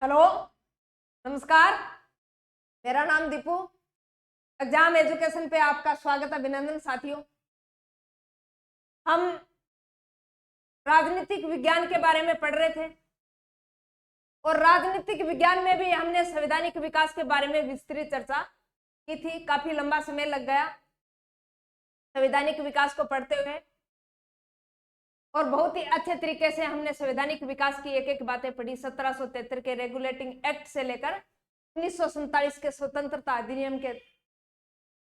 Hello, नमस्कार। मेरा नाम दीपू। एग्जाम एजुकेशन पे आपका स्वागत, अभिनंदन साथियों। हम राजनीतिक विज्ञान के बारे में पढ़ रहे थे और राजनीतिक विज्ञान में भी हमने संवैधानिक विकास के बारे में विस्तृत चर्चा की थी। काफी लंबा समय लग गया संवैधानिक विकास को पढ़ते हुए और बहुत ही अच्छे तरीके से हमने संवैधानिक विकास की एक एक बातें पढ़ी। 1773 के रेगुलेटिंग एक्ट से लेकर 1947 के स्वतंत्रता अधिनियम के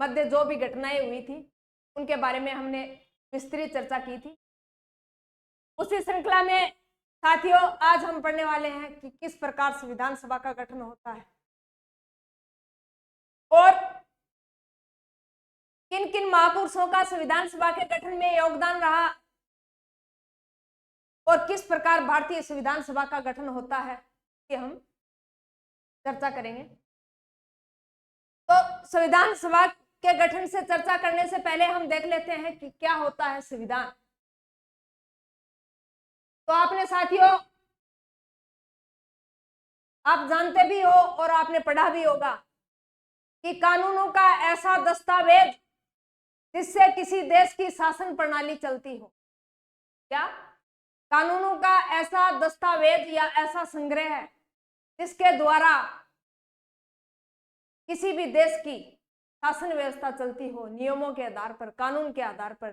मध्य जो भी घटनाएं हुई थी उनके बारे में हमने विस्तृत चर्चा की थी। उसी श्रृंखला में साथियों आज हम पढ़ने वाले हैं कि किस प्रकार संविधान सभा का गठन होता है और किन किन महापुरुषों का संविधान सभा के गठन में योगदान रहा और किस प्रकार भारतीय संविधान सभा का गठन होता है कि हम चर्चा करेंगे। तो संविधान सभा के गठन से चर्चा करने से पहले हम देख लेते हैं कि क्या होता है संविधान। तो आपने साथियों आप जानते भी हो और आपने पढ़ा भी होगा कि कानूनों का ऐसा दस्तावेज जिससे किसी देश की शासन प्रणाली चलती हो। क्या कानूनों का ऐसा दस्तावेज या ऐसा संग्रह है जिसके द्वारा किसी भी देश की शासन व्यवस्था चलती हो, नियमों के आधार पर, कानून के आधार पर,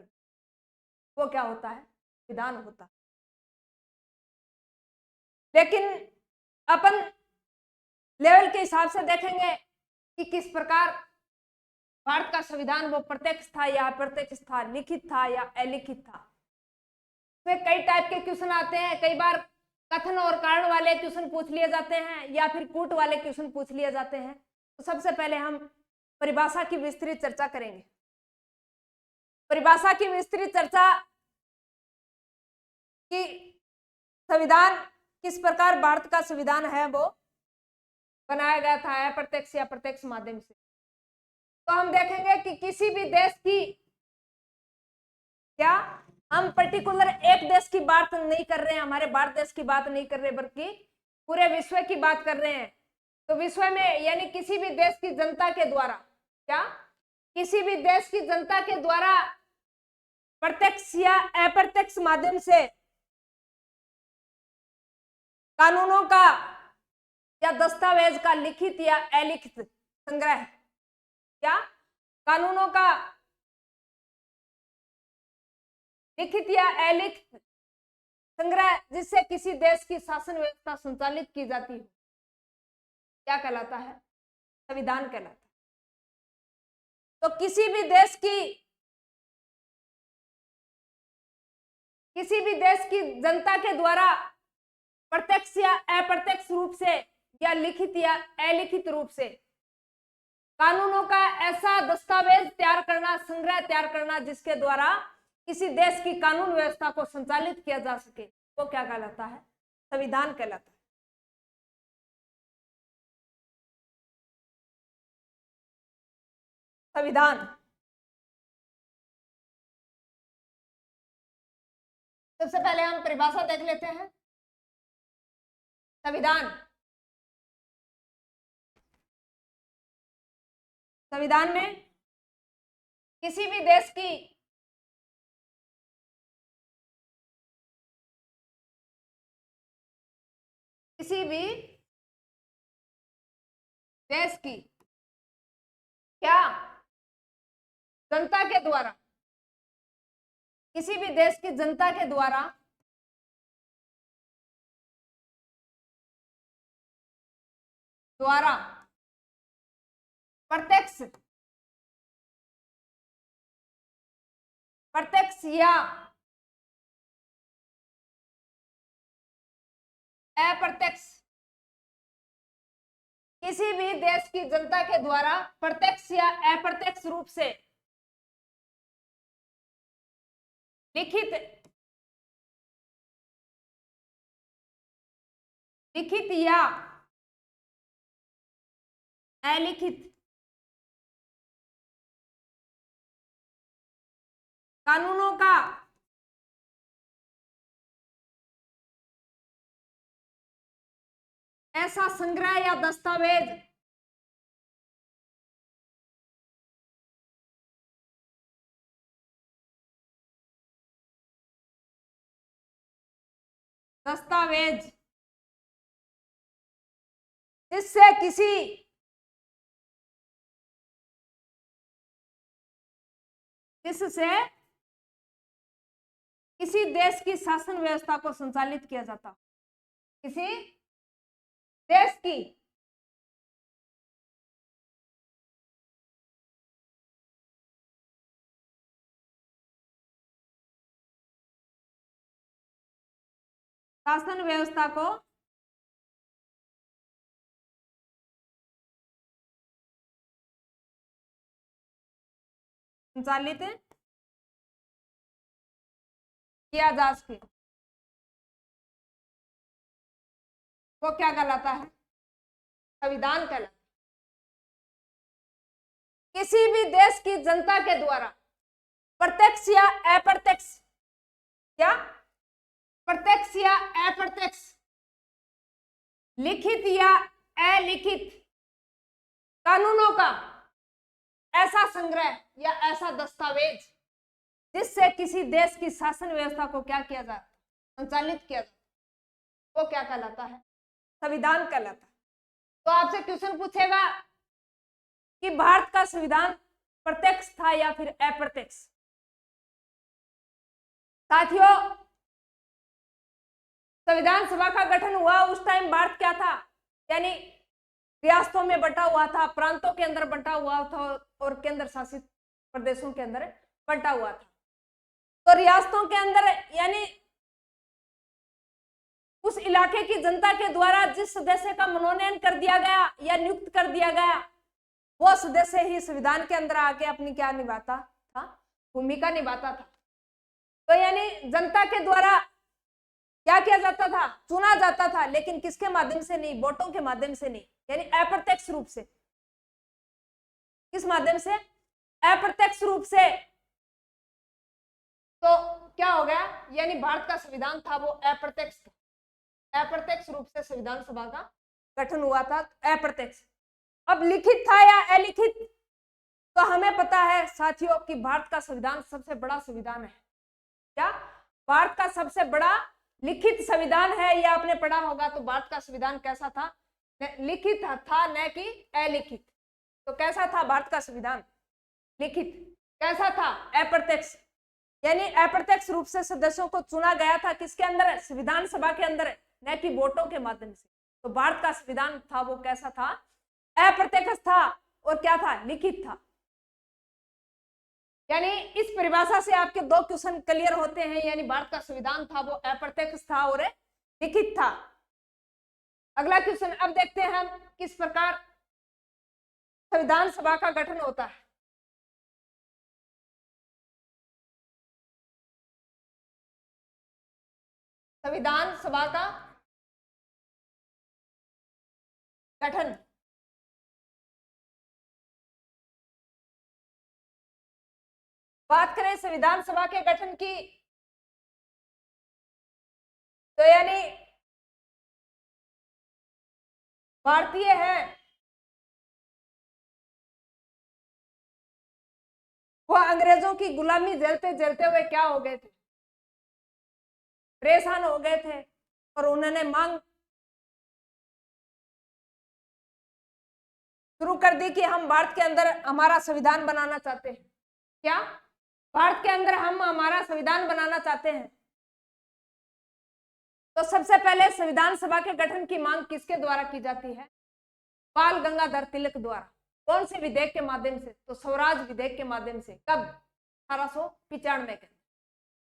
वो क्या होता है? विधान होता है। लेकिन अपन लेवल के हिसाब से देखेंगे कि किस प्रकार भारत का संविधान वो प्रत्यक्ष था या अप्रत्यक्ष था, लिखित था या अलिखित था। इसमें कई टाइप के क्वेश्चन आते हैं। कई बार कथन और कारण वाले क्वेश्चन पूछ लिए जाते हैं या फिर कूट वाले क्वेश्चन पूछ लिए जाते हैं। तो सबसे पहले हम परिभाषा की विस्तृत चर्चा करेंगे। परिभाषा की विस्तृत चर्चा कि संविधान किस प्रकार भारत का संविधान है वो बनाया गया था, अप्रत्यक्ष या प्रत्यक्ष माध्यम से। तो हम देखेंगे कि किसी भी देश की, क्या हम पर्टिकुलर एक देश की बात नहीं कर रहे हैं, हमारे भारत देश की बात नहीं कर रहे, बल्कि पूरे विश्व की बात कर रहे हैं। तो विश्व में यानी किसी भी देश की जनता के द्वारा, क्या किसी भी देश की जनता के द्वारा प्रत्यक्ष या अप्रत्यक्ष माध्यम से कानूनों का या दस्तावेज का लिखित या अलिखित संग्रह, क्या कानूनों का लिखित या अलिखित संग्रह जिससे किसी देश की शासन व्यवस्था संचालित की जाती है, क्या कहलाता है? संविधान कहलाता है। तो किसी भी देश की जनता के द्वारा प्रत्यक्ष या अप्रत्यक्ष रूप से या लिखित या अलिखित रूप से कानूनों का ऐसा दस्तावेज तैयार करना, संग्रह तैयार करना जिसके द्वारा किसी देश की कानून व्यवस्था को संचालित किया जा सके, वो क्या कहलाता है? संविधान कहलाता है। संविधान सबसे पहले हम परिभाषा देख लेते हैं। संविधान में किसी भी देश की क्या जनता के द्वारा, किसी भी देश की जनता के द्वारा प्रत्यक्ष या अप्रत्यक्ष, किसी भी देश की जनता के द्वारा प्रत्यक्ष या अप्रत्यक्ष रूप से लिखित या अलिखित कानूनों का ऐसा संग्रह या दस्तावेज जिससे किसी देश की शासन व्यवस्था को संचालित किया जाता, किसी देश की शासन व्यवस्था को संचालित किया जा सके, वो क्या कहलाता है? संविधान कहलाता है। किसी भी देश की जनता के द्वारा प्रत्यक्ष या अप्रत्यक्ष, क्या प्रत्यक्ष या अप्रत्यक्ष, लिखित या अलिखित कानूनों का ऐसा संग्रह या ऐसा दस्तावेज जिससे किसी देश की शासन व्यवस्था को क्या किया जाता, संचालित किया जाता, वो क्या कहलाता है? संविधान कहलाता है। तो आपसे क्वेश्चन पूछेगा कि भारत का संविधान प्रत्यक्ष था या फिर अप्रत्यक्ष। साथियों, संविधान सभा का गठन हुआ उस टाइम भारत क्या था? यानी रियासतों में बंटा हुआ था, प्रांतों के अंदर बंटा हुआ था और केंद्र शासित प्रदेशों के अंदर बंटा हुआ था। तो रियासतों के अंदर यानी उस इलाके की जनता के द्वारा जिस सदस्य का मनोनयन कर दिया गया या नियुक्त कर दिया गया, वो सदस्य ही संविधान के अंदर आके अपनी क्या निभाता था? भूमिका निभाता था। तो यानी जनता के द्वारा क्या किया जाता था? चुना जाता था, लेकिन किसके माध्यम से नहीं? वोटों के माध्यम से नहीं, यानी अप्रत्यक्ष रूप से। किस माध्यम से? अप्रत्यक्ष रूप से। तो क्या हो गया? यानी भारत का संविधान था वो अप्रत्यक्ष था, अप्रत्यक्ष रूप से संविधान सभा का गठन हुआ था, अप्रत्यक्ष। अब लिखित था या अलिखित? तो हमें पता है साथियों कि भारत का संविधान सबसे बड़ा संविधान है। क्या भारत का सबसे बड़ा लिखित संविधान है? ये आपने पढ़ा होगा। तो भारत का संविधान कैसा था? लिखित था, न कि अलिखित। तो कैसा था भारत का संविधान? लिखित। कैसा था? अप्रत्यक्ष। यानी अप्रत्यक्ष रूप से सदस्यों को चुना गया था, किसके अंदर? संविधान सभा के अंदर, न कि वोटों के माध्यम से। तो भारत का संविधान था वो कैसा था? अप्रत्यक्ष था और क्या था? लिखित था। यानी इस परिभाषा से आपके दो क्वेश्चन क्लियर होते हैं। यानी भारत का संविधान था वो अप्रत्यक्ष था और लिखित था। अगला क्वेश्चन अब देखते हैं हम किस प्रकार संविधान सभा का गठन होता है। संविधान सभा का गठन बात करें संविधान सभा के गठन की, तो यानी भारतीय है वो अंग्रेजों की गुलामी झेलते झेलते हुए क्या हो गए थे? परेशान हो गए थे और उन्होंने मांग शुरू कर दी कि हम भारत के अंदर हमारा संविधान बनाना चाहते हैं। क्या भारत के अंदर हम हमारा संविधान बनाना चाहते हैं? तो सबसे पहले संविधान सभा के गठन की मांग किसके द्वारा की जाती है? बाल गंगाधर तिलक द्वारा। कौन से विधेयक के माध्यम से? तो स्वराज विधेयक के माध्यम से। कब? 1895 के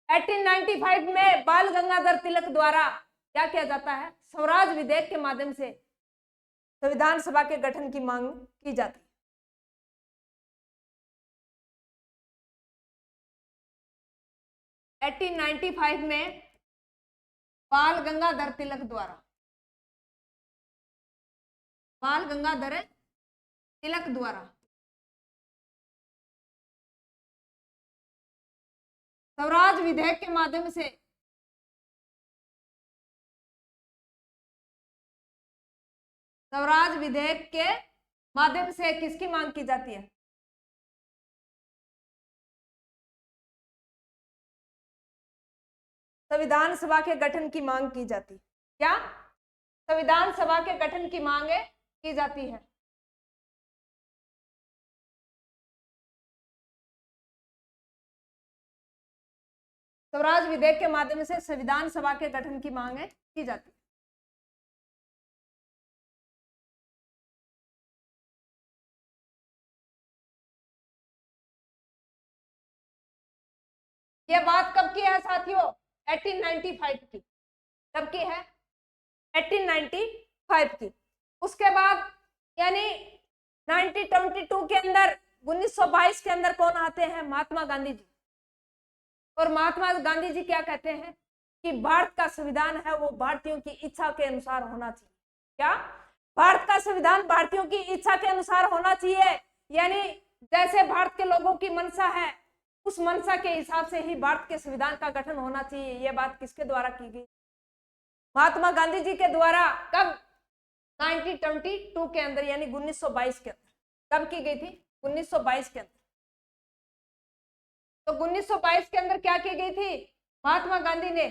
1895 में बाल गंगाधर तिलक द्वारा क्या किया जाता है? स्वराज विधेयक के माध्यम से संविधान सभा के गठन की मांग की जाती है। एटीन 1895 में बाल गंगाधर तिलक द्वारा, बाल गंगाधर तिलक द्वारा स्वराज विधेयक के माध्यम से स्वराज विधेयक के माध्यम से किसकी मांग की जाती है? संविधान सभा के गठन की मांग की जाती है। क्या? संविधान सभा के गठन की मांग की जाती है। स्वराज विधेयक के माध्यम से संविधान सभा के गठन की मांग की जाती है। यह बात कब की है साथियों? 1895 की। कब की है? 1895 की। उसके बाद यानी 1922 के अंदर 1922 के अंदर कौन आते हैं? महात्मा गांधी जी। और महात्मा गांधी जी क्या कहते हैं कि भारत का संविधान है वो भारतीयों की इच्छा के अनुसार होना चाहिए। क्या? भारत का संविधान भारतीयों की इच्छा के अनुसार होना चाहिए, यानी जैसे भारत के लोगों की मंशा है उस मंशा के हिसाब से ही भारत के संविधान का गठन होना चाहिए। यह बात किसके द्वारा की गई? महात्मा गांधी जी के द्वारा। कब? 1922 के अंदर, यानी 1922 के अंदर। कब की गई थी? 1922 के अंदर। तो 1922 के अंदर क्या की गई थी? महात्मा गांधी ने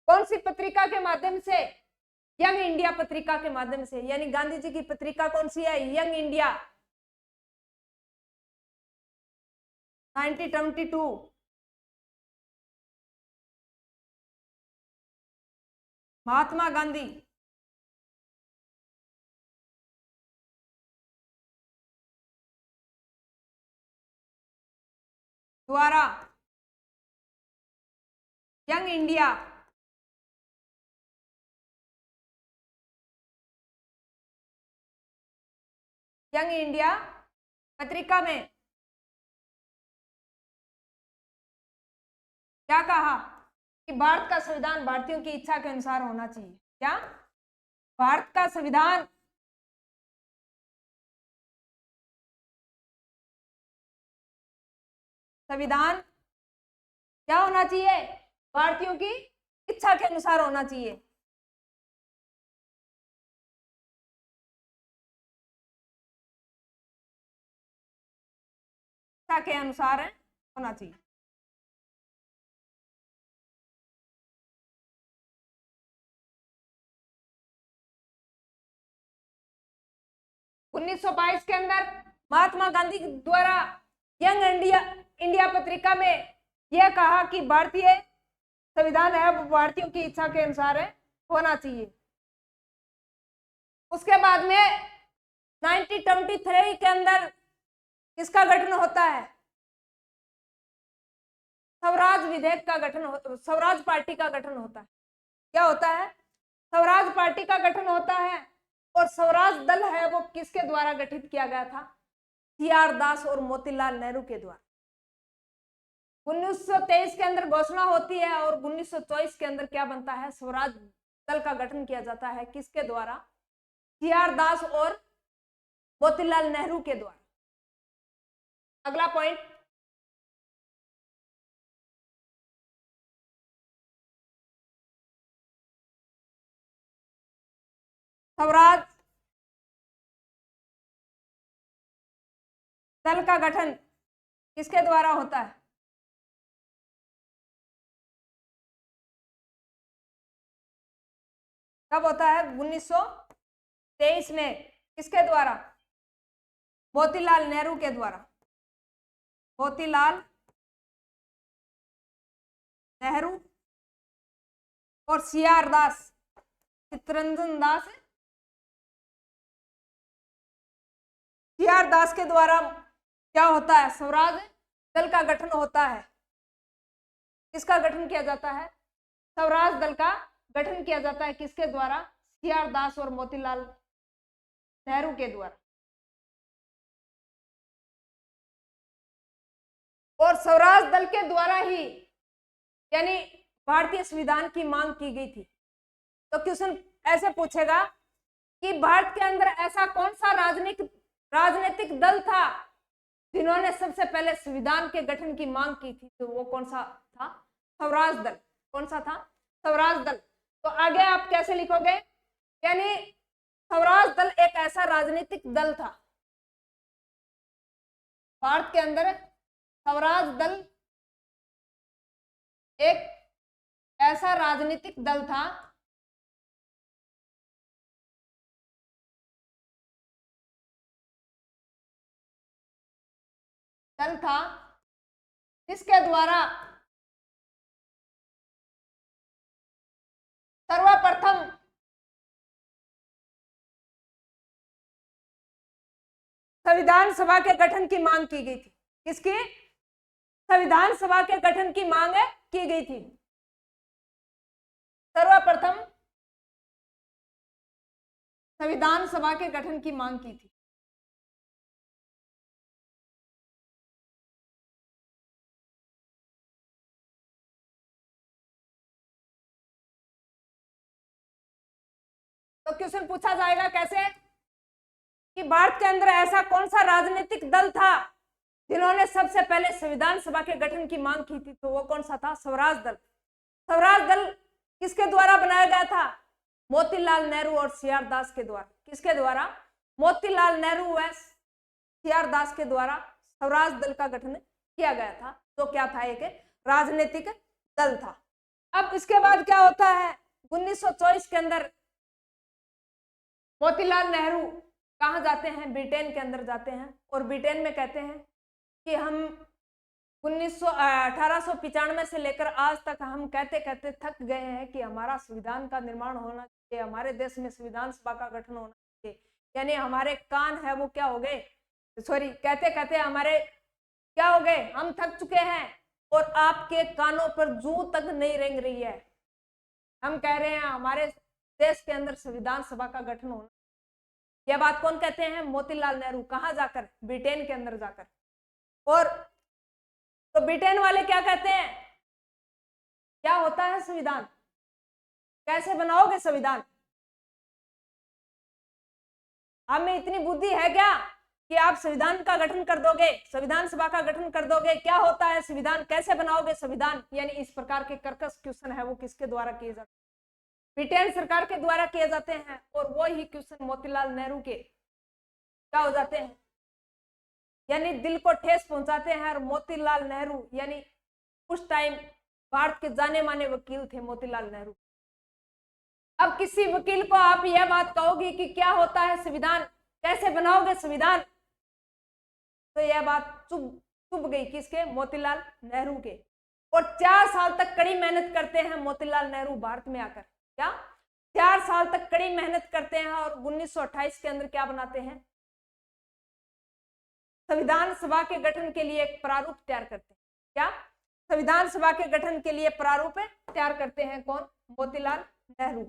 कौन सी पत्रिका के माध्यम से? यंग इंडिया पत्रिका के माध्यम से। यानी गांधी जी की पत्रिका कौन सी है? Young India. 1922 महात्मा गांधी द्वारा यंग इंडिया पत्रिका में क्या कहा कि भारत का संविधान भारतीयों की इच्छा के अनुसार होना चाहिए। क्या? भारत का संविधान क्या होना चाहिए? भारतीयों की इच्छा के अनुसार होना चाहिए। इच्छा के अनुसार होना चाहिए। उन्नीस सौ बाईस के अंदर महात्मा गांधी द्वारा यंग इंडिया पत्रिका में यह कहा कि भारतीय संविधान है वो भारतीयों की इच्छा के अनुसार होना चाहिए। उसके बाद में 1923 के अंदर किसका गठन होता है? स्वराज विधेयक का गठन, स्वराज पार्टी का गठन होता है। क्या होता है? स्वराज पार्टी का गठन होता है। और स्वराज दल है वो किसके द्वारा गठित किया गया था? CR दास और मोतीलाल नेहरू के द्वारा। 1923 के अंदर घोषणा होती है और 1924 के अंदर क्या बनता है? स्वराज दल का गठन किया जाता है। किसके द्वारा? CR दास और मोतीलाल नेहरू के द्वारा। अगला पॉइंट, स्वराज दल का गठन किसके द्वारा होता है? कब होता है? 1923 में। किसके द्वारा? मोतीलाल नेहरू के द्वारा। मोतीलाल नेहरू और CR दास, चित्तरंजन दास, CR दास के द्वारा क्या होता है? स्वराज दल का गठन होता है। किसका गठन किया जाता है? स्वराज दल का गठन किया जाता है। किसके द्वारा? CR दास और मोतीलाल नेहरू के द्वारा। और स्वराज दल के द्वारा ही यानी भारतीय संविधान की मांग की गई थी। तो क्वेश्चन ऐसे पूछेगा कि भारत के अंदर ऐसा कौन सा राजनीतिक दल था जिन्होंने सबसे पहले संविधान के गठन की मांग की थी? तो वो कौन सा था? स्वराज दल। कौन सा था? स्वराज दल। तो आगे आप कैसे लिखोगे? यानी स्वराज दल एक ऐसा राजनीतिक दल था, भारत के अंदर स्वराज दल एक ऐसा राजनीतिक दल था जिसके द्वारा सर्वप्रथम संविधान सभा के गठन की मांग की गई थी। किसकी? संविधान सभा के गठन की मांग की गई थी। सर्वप्रथम संविधान सभा के गठन की मांग की थी। तो क्वेश्चन पूछा जाएगा कैसे कि भारत के अंदर ऐसा कौन सा राजनीतिक दल था जिन्होंने सबसे पहले संविधान सभा के गठन की मांग की थी? तो वो कौन सा था? स्वराज दल। स्वराज दल किसके द्वारा बनाया गया था? मोतीलाल नेहरू और सीआर दास के द्वारा। किसके द्वारा? मोतीलाल नेहरू व सीआर दास के द्वारा स्वराज दल का गठन किया गया था। तो क्या था? एक राजनीतिक दल था। अब इसके बाद क्या होता है? 1924 के अंदर मोतीलाल नेहरू कहाँ जाते हैं? ब्रिटेन के अंदर जाते हैं और ब्रिटेन में कहते हैं कि हम 1895 से लेकर आज तक हम कहते कहते थक गए हैं कि हमारा संविधान का निर्माण होना चाहिए, हमारे देश में संविधान सभा का गठन होना चाहिए। यानी हमारे कान है वो क्या हो गए, कहते कहते हमारे क्या हो गए, हम थक चुके हैं और आपके कानों पर जू तक नहीं रेंग रही है। हम कह रहे हैं हमारे देश के अंदर संविधान सभा का गठन होना। यह बात कौन कहते हैं? मोतीलाल नेहरू। कहां जाकर? ब्रिटेन के अंदर जाकर। और तो ब्रिटेन वाले क्या कहते हैं? क्या होता है संविधान? कैसे बनाओगे संविधान? आप में इतनी बुद्धि है क्या कि आप संविधान का गठन कर दोगे, संविधान सभा का गठन कर दोगे? क्या होता है संविधान? कैसे बनाओगे संविधान? यानी इस प्रकार के कर्कश क्वेश्चन है वो किसके द्वारा किए जाते हैं? ब्रिटेन सरकार के द्वारा किए जाते हैं। और वो ही क्वेश्चन मोतीलाल नेहरू के क्या हो जाते हैं, यानी दिल को ठेस पहुंचाते हैं। और मोतीलाल नेहरू यानी उस टाइम भारत के जाने माने वकील थे मोतीलाल नेहरू। अब किसी वकील को आप यह बात कहोगे कि क्या होता है संविधान, कैसे बनाओगे संविधान, तो यह बात चुभ गई किसके? मोतीलाल नेहरू के। और 4 साल तक कड़ी मेहनत करते हैं मोतीलाल नेहरू भारत में आकर। क्या? 4 साल तक कड़ी मेहनत करते हैं और 1928 के अंदर क्या बनाते हैं? संविधान सभा के गठन के लिए एक प्रारूप तैयार करते हैं। क्या? संविधान सभा के गठन के लिए प्रारूप तैयार करते हैं कौन? मोतीलाल नेहरू।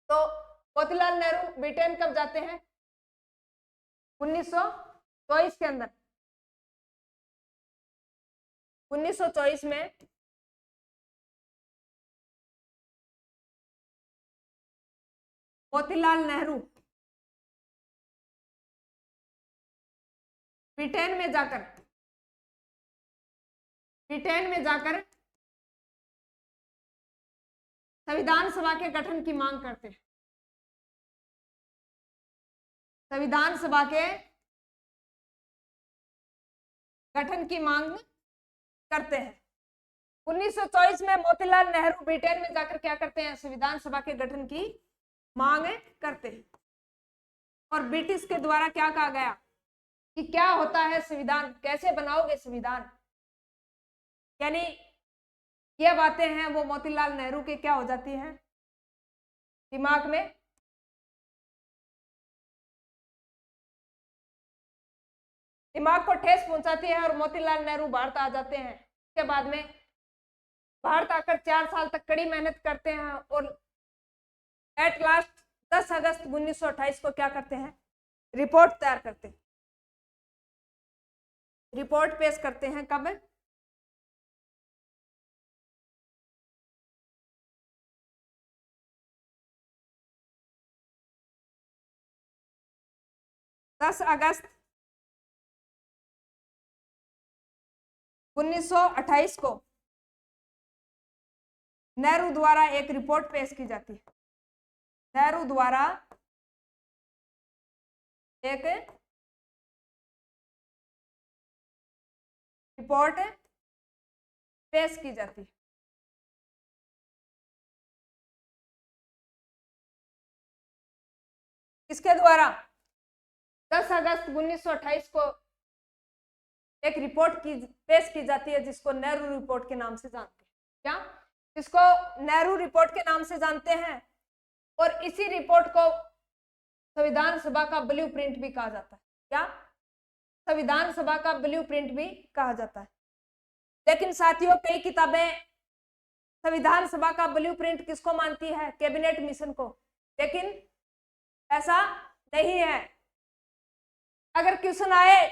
तो मोतीलाल नेहरू ब्रिटेन कब जाते हैं? 1924 के अंदर। 1924 में मोतीलाल नेहरू ब्रिटेन में जाकर संविधान सभा के गठन की मांग करते हैं। संविधान सभा के गठन की मांग करते हैं। 1924 में मोतीलाल नेहरू ब्रिटेन में जाकर क्या करते हैं? संविधान सभा के गठन की मांग करते हैं। और ब्रिटिश के द्वारा क्या कहा गया कि क्या होता है संविधान, कैसे बनाओगे संविधान, यानी ये बातें हैं वो मोतीलाल नेहरू के क्या हो जाती हैं? दिमाग में। दिमाग को ठेस पहुंचाती है और मोतीलाल नेहरू भारत आ जाते हैं। इसके बाद में भारत आकर 4 साल तक कड़ी मेहनत करते हैं और एट लास्ट 10 अगस्त 1928 को क्या करते हैं? रिपोर्ट तैयार करते हैं। रिपोर्ट पेश करते हैं कब? 10 अगस्त 1928 को नेहरू द्वारा एक रिपोर्ट पेश की जाती है। नेहरू द्वारा एक रिपोर्ट पेश की जाती है। किसके द्वारा? 10 अगस्त 1928 को एक रिपोर्ट पेश की जाती है जिसको नेहरू रिपोर्ट के नाम से जानते हैं। क्या? जिसको नेहरू रिपोर्ट के नाम से जानते हैं। और इसी रिपोर्ट को संविधान सभा का ब्लूप्रिंट भी कहा जाता है। क्या? संविधान सभा का ब्लूप्रिंट भी कहा जाता है। लेकिन साथियों, कई किताबें संविधान सभा का ब्लूप्रिंट किसको मानती है? कैबिनेट मिशन को। लेकिन ऐसा नहीं है। अगर क्वेश्चन आए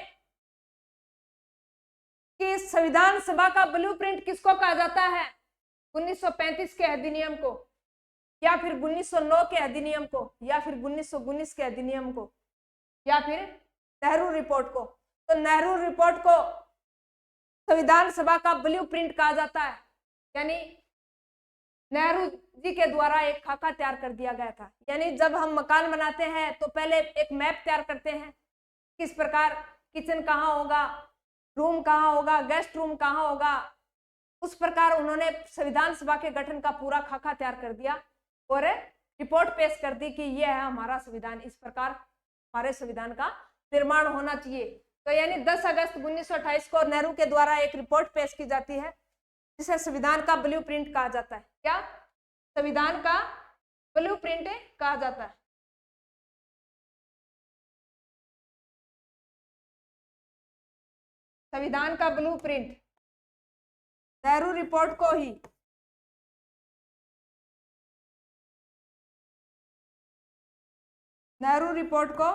कि संविधान सभा का ब्लूप्रिंट किसको कहा जाता है? 1935 के अधिनियम को, या फिर 1909 के अधिनियम को, या फिर 1919 के अधिनियम को, या फिर नेहरू रिपोर्ट को। तो नेहरू रिपोर्ट को संविधान सभा का ब्लूप्रिंट कहा जाता है। यानी नेहरू जी के द्वारा एक खाका तैयार कर दिया गया था। यानी जब हम मकान बनाते हैं तो पहले एक मैप तैयार करते हैं, किस प्रकार किचन कहाँ होगा, रूम कहाँ होगा, गेस्ट रूम कहाँ होगा। उस प्रकार उन्होंने संविधान सभा के गठन का पूरा खाका तैयार कर दिया और रिपोर्ट पेश कर दी कि यह है हमारा संविधान, इस प्रकार हमारे संविधान का निर्माण होना चाहिए। तो यानी 10 अगस्त 1928 को नेहरू के द्वारा एक रिपोर्ट पेश की जाती है जिसे संविधान का ब्लूप्रिंट कहा जाता है। क्या? संविधान का ब्लूप्रिंट कहा जाता है। संविधान का ब्लूप्रिंट नेहरू रिपोर्ट को ही नेहरू रिपोर्ट को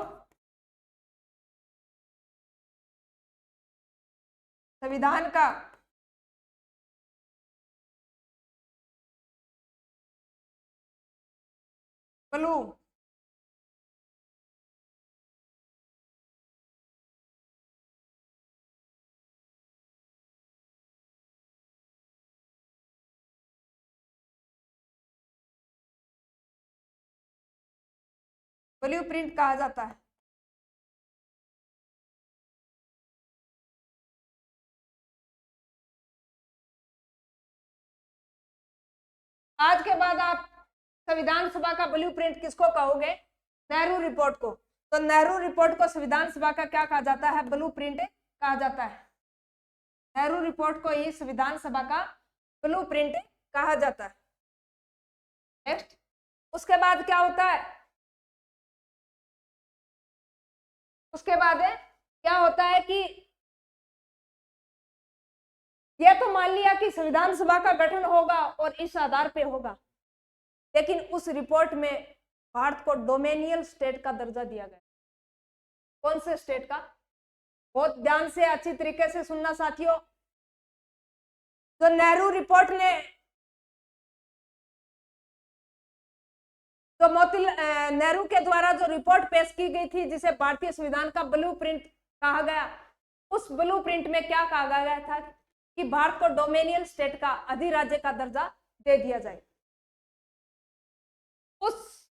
संविधान का ब्लू ब्लूप्रिंट कहा जाता है। आज के बाद आप संविधान सभा का ब्लूप्रिंट किसको कहोगे? नेहरू रिपोर्ट को। तो नेहरू रिपोर्ट को संविधान सभा का क्या कहा जाता है? ब्लूप्रिंट कहा जाता है। नेहरू रिपोर्ट को ही संविधान सभा का ब्लूप्रिंट कहा जाता है। नेक्स्ट, उसके बाद क्या होता है? उसके बाद क्या होता है कि यह तो मान लिया कि संविधान सभा का गठन होगा और इस आधार पे होगा, लेकिन उस रिपोर्ट में भारत को डोमेनियल स्टेट का दर्जा दिया गया। कौन से स्टेट का? बहुत ध्यान से अच्छी तरीके से सुनना साथियों। तो नेहरू रिपोर्ट ने तो मोतीलाल नेहरू के द्वारा जो रिपोर्ट पेश की गई थी जिसे भारतीय संविधान का ब्लूप्रिंट कहा गया, उस ब्लूप्रिंट में क्या कहा गया था कि भारत को डोमेनियल स्टेट का, अधिराज्य का दर्जा दे दिया जाए। उस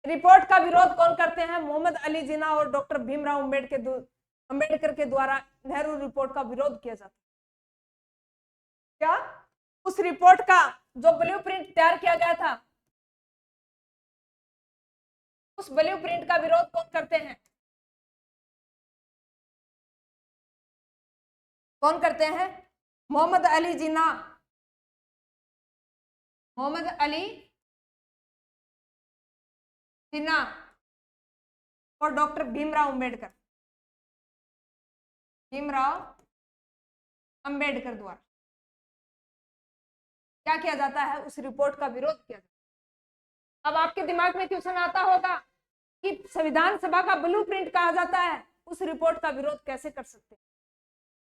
रिपोर्ट का विरोध कौन करते हैं? मोहम्मद अली जिन्ना और डॉक्टर भीमराव अंबेडकर के द्वारा नेहरू रिपोर्ट का विरोध किया जाता है। क्या? उस रिपोर्ट का जो ब्लूप्रिंट तैयार किया गया था, उस ब्लूप्रिंट का विरोध कौन करते हैं? कौन करते हैं? मोहम्मद अली जिन्ना, मोहम्मद अली जिन्ना और डॉक्टर भीमराव अंबेडकर द्वारा क्या किया जाता है? उस रिपोर्ट का विरोध किया जाता है। अब आपके दिमाग में क्वेश्चन आता होगा कि संविधान सभा का ब्लूप्रिंट कहा जाता है, उस रिपोर्ट का विरोध कैसे कर सकते हैं?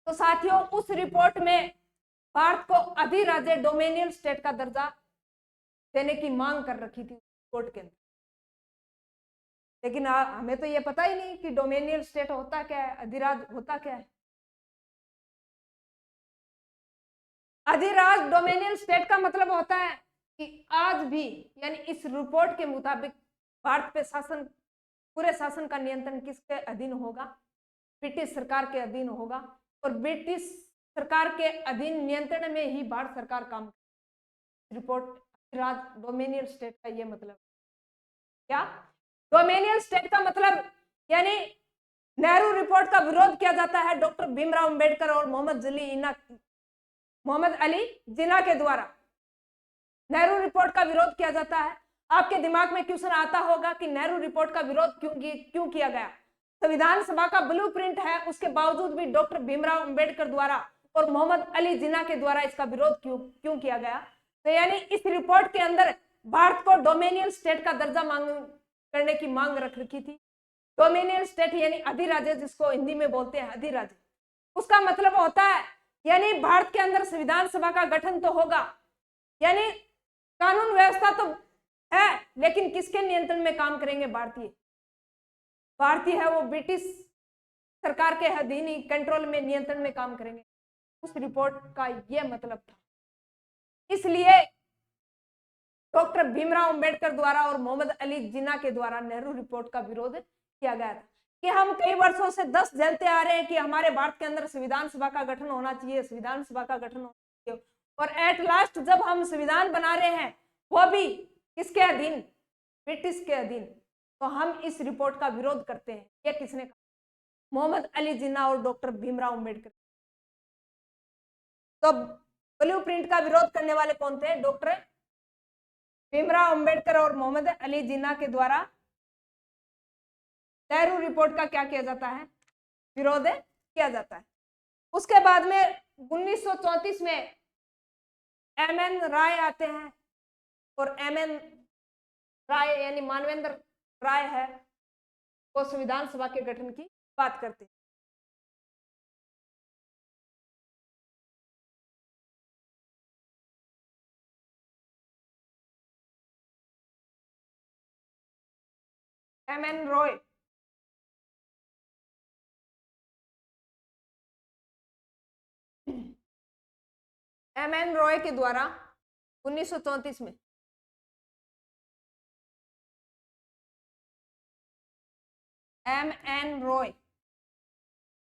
तो साथियों, उस रिपोर्ट में भारत को अधिराज्य, डोमेनियल स्टेट का दर्जा देने की मांग कर रखी थी रिपोर्ट के अंदर। लेकिन हमें तो ये पता ही नहीं कि डोमेनियल स्टेट होता क्या है, अधिराज्य होता क्या है। अधिराज्य, डोमेनियल स्टेट का मतलब होता है कि आज आज भी यानी इस रिपोर्ट के मुताबिक भारत पे शासन, पूरे शासन का नियंत्रण किसके अधीन होगा? ब्रिटिश सरकार के अधीन होगा। और ब्रिटिश सरकार के अधीन नियंत्रण में ही भारत सरकार काम करेगी। रिपोर्ट राज डोमिनियन स्टेट का ये मतलब क्या? डोमिनियन स्टेट का मतलब यानी नेहरू रिपोर्ट का विरोध किया जाता है डॉक्टर भीमराव अंबेडकर और मोहम्मद अली जिन्ना के द्वारा। नेहरू रिपोर्ट का विरोध किया जाता है। आपके दिमाग में क्वेश्चन आता होगा कि नेहरू रिपोर्ट का विरोध क्यों किया गया? संविधान सभा का ब्लूप्रिंट है, उसके बावजूद भी डॉक्टर भीमराव अंबेडकर द्वारा और मोहम्मद अली जिन्ना के द्वारा इसका विरोध क्यों किया गया? तो यानी इस रिपोर्ट के अंदर भारत को डोमिनियन स्टेट का दर्जा करने की मांग रख रखी थी। डोमिनियन स्टेट यानी अधिराज्य, जिसको हिंदी में बोलते हैं अधिराज्य। उसका मतलब होता है यानी भारत के अंदर संविधान सभा का गठन तो होगा, यानी कानून व्यवस्था तो है, लेकिन किसके नियंत्रण में काम करेंगे? भारतीय है वो ब्रिटिश सरकार के अधीन ही कंट्रोल में, नियंत्रण में काम करेंगे। उस रिपोर्ट का यह मतलब था। इसलिए डॉक्टर भीमराव अंबेडकर द्वारा और मोहम्मद अली जिन्ना के द्वारा नेहरू रिपोर्ट का विरोध किया गया था कि हम कई वर्षों से 10 झेलते आ रहे हैं कि हमारे भारत के अंदर संविधान सभा का गठन होना चाहिए, संविधान सभा का गठन होना चाहिए, और एट लास्ट जब हम संविधान बना रहे हैं वो भी किसके अधीन? ब्रिटिश के अधीन। तो हम इस रिपोर्ट का विरोध करते हैं। ये किसने कहा? मोहम्मद अली जिन्ना और डॉक्टर भीमराव अंबेडकर। तो ब्लूप्रिंट का विरोध करने वाले कौन थे? डॉक्टर भीमराव अंबेडकर और मोहम्मद अली जिन्ना के द्वारा नेहरू रिपोर्ट का क्या किया जाता है? विरोध किया जाता है। उसके बाद में 1934 में एमएन राय आते हैं, और एमएन राय यानी मानवेंद्र राय है, वो संविधान सभा के गठन की बात करते हैं। एमएन रॉय एमएन रॉय के द्वारा 1934 में एमएन रॉय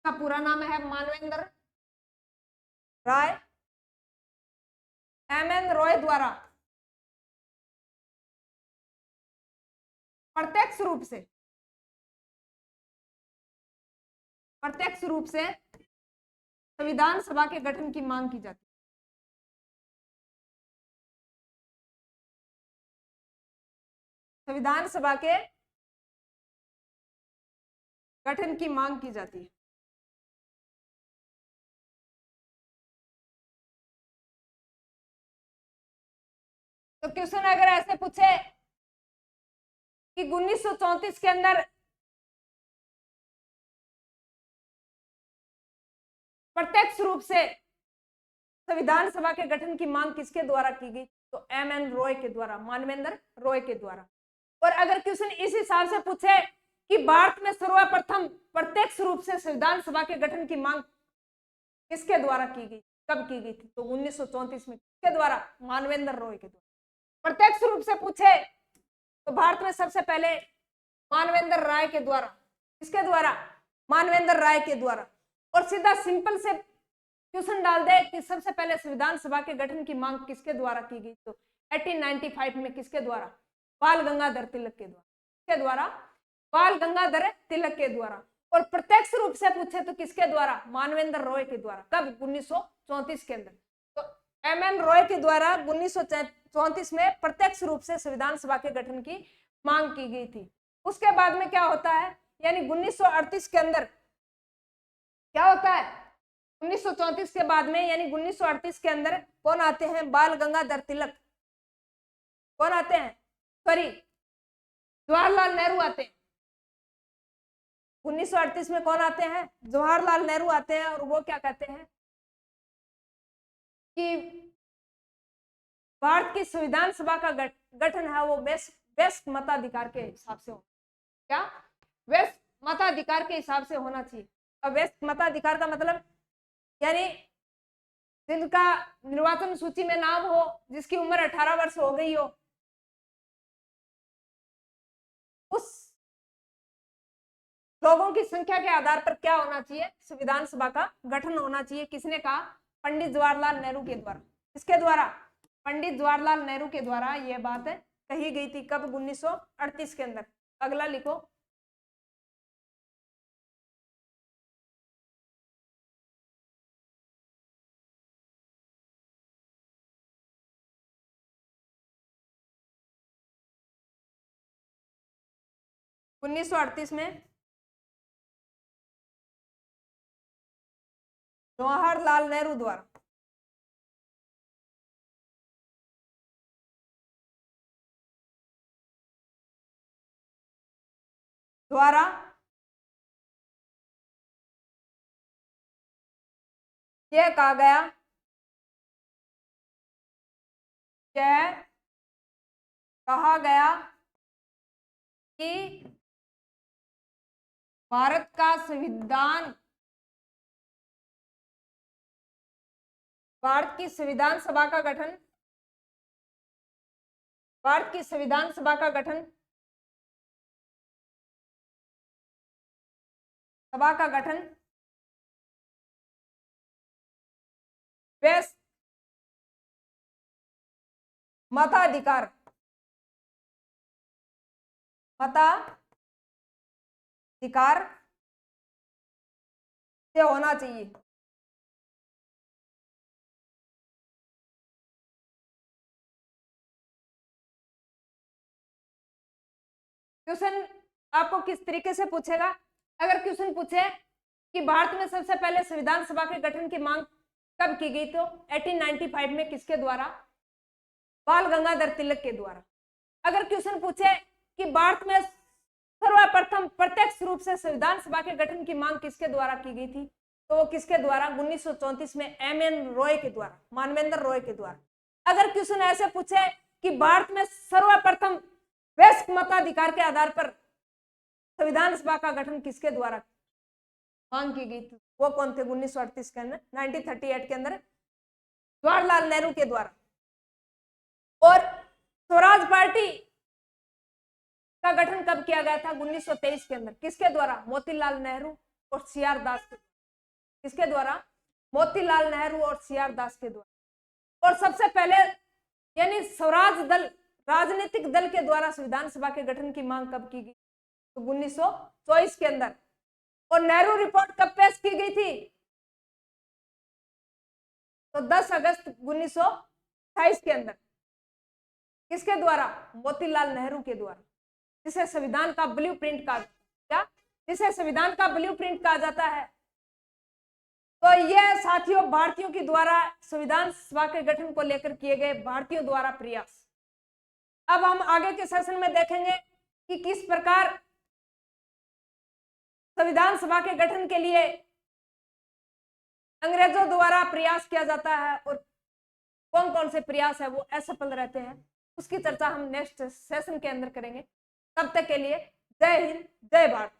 का पूरा नाम है मानवेंद्र राय। एमएन रॉय द्वारा प्रत्यक्ष रूप से संविधान सभा के गठन की मांग की जाती है। संविधान सभा के गठन की मांग की जाती है। तो क्वेश्चन अगर ऐसे पूछे कि 1934 के अंदर प्रत्यक्ष रूप से संविधान सभा के गठन की मांग किसके द्वारा की गई? तो एमएन रॉय के द्वारा, मानवेंद्र रॉय के द्वारा। और अगर क्वेश्चन इस हिसाब से पूछे कि भारत में सर्वप्रथम प्रत्यक्ष रूप से संविधान सभा के गठन की मांग किसके द्वारा की गई, कब की गई थी? तो 1934 में। किसके द्वारा? मानवेंद्र रॉय के द्वारा। प्रत्यक्ष रूप से पूछे तो भारत में सबसे पहले मानवेंद्र राय के द्वारा। किसके द्वारा? मानवेंद्र राय के द्वारा। और सीधा सिंपल से क्वेश्चन डाल दे कि सबसे पहले संविधान सभा के गठन की मांग किसके द्वारा की गई? तो 1895 में किसके द्वारा? बाल गंगाधर तिलक के द्वारा। किसके द्वारा? बाल गंगाधर तिलक के द्वारा। और प्रत्यक्ष रूप से पूछे तो किसके द्वारा? मानवेंद्र रॉय के द्वारा। कब? 1934 के अंदर। तो एमएन रॉय के द्वारा 1934 में प्रत्यक्ष रूप से संविधान सभा के गठन की मांग की गई थी। उसके बाद में क्या होता है, यानी 1938 के अंदर क्या होता है? 1934 के बाद में यानी 1938 के अंदर कौन आते हैं? बाल गंगाधर तिलक। कौन आते हैं? सॉरी, जवाहरलाल नेहरू आते हैं। 1938 में कौन आते हैं? जवाहरलाल नेहरू आते हैं। और वो क्या कहते हैं कि भारत की संविधान सभा का गठन है वो वेस्ट मताधिकार के हिसाब से हो। क्या? वेस्ट मताधिकार के हिसाब से होना चाहिए। अब वेस्ट मताधिकार का मतलब यानी जिनका निर्वाचन सूची में नाम हो, जिसकी उम्र 18 वर्ष हो गई हो, उस लोगों की संख्या के आधार पर क्या होना चाहिए, संविधान सभा का गठन होना चाहिए। किसने कहा? पंडित जवाहरलाल नेहरू के द्वारा। किसके द्वारा? पंडित जवाहरलाल नेहरू के द्वारा यह बात कही गई थी। कब? 1938 के अंदर। अगला लिखो। उन्नीस सौ 38 में जवाहरलाल नेहरू द्वारा यह कहा गया, यह कहा गया कि भारत का संविधान, भारत की संविधान सभा का गठन, भारत की संविधान सभा का गठन, सभा का गठन वैश्विक मताधिकार से होना चाहिए। क्वेश्चन आपको किस तरीके से पूछेगा? अगर क्वेश्चन पूछे कि भारत में सबसे पहले संविधान सभा के गठन की मांग कब की गई, तो 1895 में। किसके द्वारा? बाल गंगाधर तिलक के द्वारा। अगर क्वेश्चन पूछे कि भारत में सर्वप्रथम प्रत्यक्ष रूप से संविधान सभा के गठन की मांग किसके द्वारा की गई थी, तो वो किसके द्वारा? 1934 में M.N. रॉय के द्वारा, मानवेंद्र रॉय के द्वारा। अगर क्वेश्चन ऐसे पूछे कि भारत में सर्वप्रथम वैश्विक मताधिकार के आधार पर संविधान सभा का गठन किसके द्वारा मांग की गई थी, वो कौन थे? 1938 के अंदर, 1938 के अंदर जवाहरलाल नेहरू के द्वारा। और स्वराज पार्टी का गठन कब किया गया था? 1923 के अंदर। किसके द्वारा? मोतीलाल नेहरू और सी.आर. दास के। किसके द्वारा? मोतीलाल नेहरू और सी.आर. दास के द्वारा। और सबसे पहले यानी स्वराज दल, राजनीतिक दल के द्वारा संविधान सभा के गठन की मांग कब की गई? तो 1924 के अंदर। और नेहरू रिपोर्ट कब पेश की गई थी? तो 10 अगस्त 1928 के अंदर। किसके द्वारा? मोतीलाल नेहरू के द्वारा, जिसे संविधान का ब्लूप्रिंट कहा, क्या? जिसे संविधान का ब्लूप्रिंट कहा जाता है। तो यह साथियों भारतीयों के द्वारा संविधान सभा के गठन को लेकर किए गए भारतीयों द्वारा प्रयास। अब हम आगे के सेशन में देखेंगे कि किस प्रकार संविधान सभा के गठन के लिए अंग्रेजों द्वारा प्रयास किया जाता है और कौन कौन से प्रयास है वो असफल रहते हैं। उसकी चर्चा हम नेक्स्ट सेशन के अंदर करेंगे। तब तक के लिए जय हिंद, जय भारत।